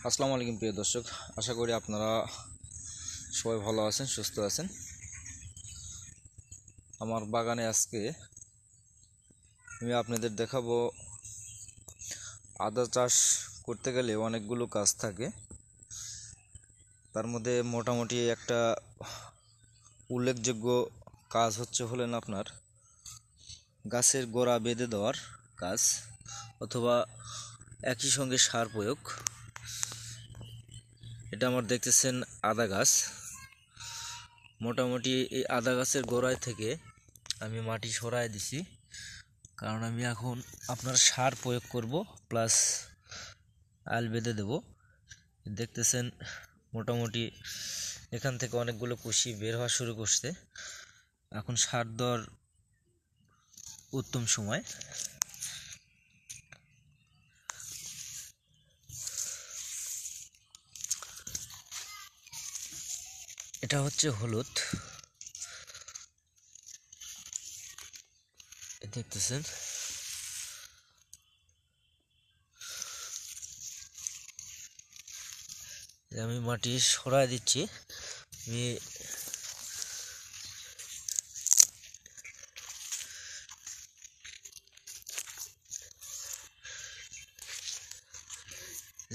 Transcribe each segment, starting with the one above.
আসসালামু আলাইকুম প্রিয় দর্শক, আশা করি আপনারা সবাই ভালো আছেন, সুস্থ আছেন। আমার বাগানে আজকে আমি আপনাদের দেখাবো আদা চাষ করতে গেলে অনেকগুলো কাজ থাকে। তার মধ্যে মোটামুটি একটা উল্লেখযোগ্য কাজ হলেন আপনার গাছের গোড়া বেঁধে দেওয়ার কাজ, অথবা একই সঙ্গে সার প্রয়োগ। এটা আমার দেখতেছেন আদা গাছ। মোটামুটি এই আদা গাছের গোড়ায় থেকে আমি মাটি সরাই দিছি, কারণ আমি এখন আপনার সার প্রয়োগ করব, প্লাস আল বেঁধে দেব। দেখতেছেন মোটামুটি এখান থেকে অনেকগুলো কুশি বের হওয়া শুরু করছে। এখন সার দেওয়ার উত্তম সময়। এটা হচ্ছে হলুদ, দেখতেছেন। আমি মাটি সরাই দিচ্ছি। আমি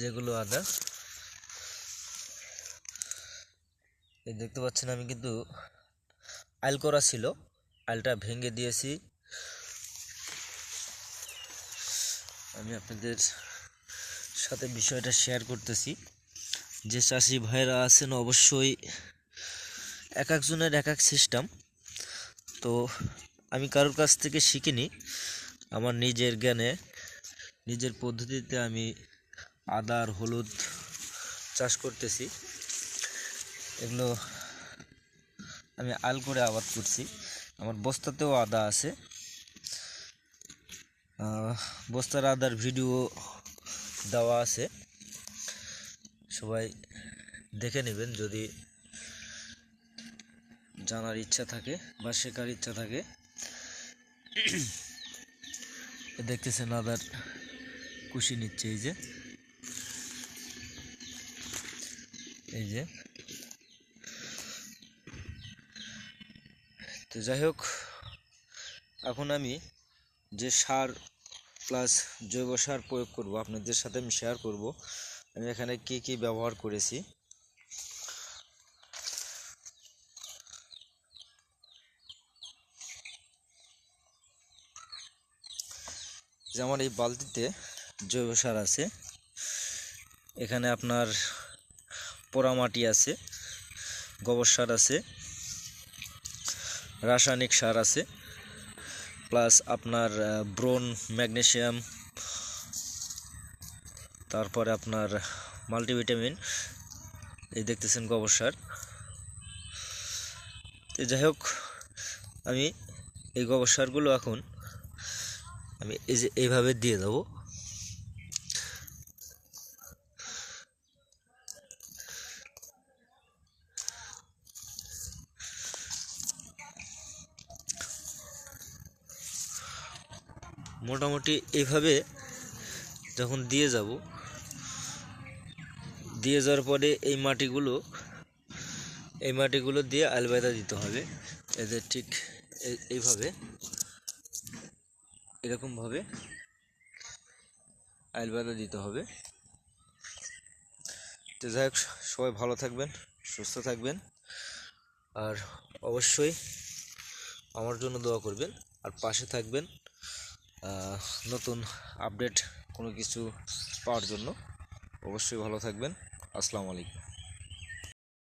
যেগুলো আদা দেখতে পাচ্ছেন, আমি কিন্তু আইল করা ছিল, আইলটা ভেঙে দিয়েছি। আমি আপনাদের সাথে বিষয়টা শেয়ার করতেছি। যে চাষি ভাইরা আছেন, অবশ্যই এক একজনের এক এক সিস্টেম। তো আমি কারোর কাছ থেকে শিখিনি, আমার নিজের জ্ঞানে, নিজের পদ্ধতিতে আমি আদা আর হলুদ চাষ করতেছি। এগুলো আমি আল করে আবাদ করছি। আমার বস্তাতেও আদা আছে, বস্তার আদার ভিডিও দেওয়া আছে, সবাই দেখে নেবেন যদি জানার ইচ্ছা থাকে বা শেখার ইচ্ছা থাকে। দেখতেছেন আদার কুশি নিচ্ছে, এই যে। তো যাই হোক, এখন আমি যে সার প্লাস জৈব সার প্রয়োগ করব আপনাদের সাথে আমি শেয়ার করব। আমি এখানে কি কি ব্যবহার করেছি। যে আমার এই বালতিতে জৈব সার আছে, এখানে আপনার পোড়ামাটি আছে, গোবর সার আছে, রাসায়নিক সার আছে, প্লাস আপনার ব্রোন, ম্যাগনেসিয়াম, তারপরে আপনার মাল্টিভিটামিন, এই দেখতেছেন গোবর সার। তো যাই হোক, আমি এই গোবর সারগুলো এখন আমি এইভাবে দিয়ে দেবো। মোটামুটি এইভাবে যখন দিয়ে যাওয়ার পরে এই মাটিগুলো দিয়ে আলবাদা দিতে হবে। এদের ঠিক এইভাবে, এরকমভাবে আলবাদা দিতে হবে। তো যাই হোক, সবাই ভালো থাকবেন, সুস্থ থাকবেন, আর অবশ্যই আমার জন্য দোয়া করবেন আর পাশে থাকবেন নতুন আপডেট কোনো কিছু পাওয়ার জন্য। অবশ্যই ভালো থাকবেন। আসসালামু আলাইকুম।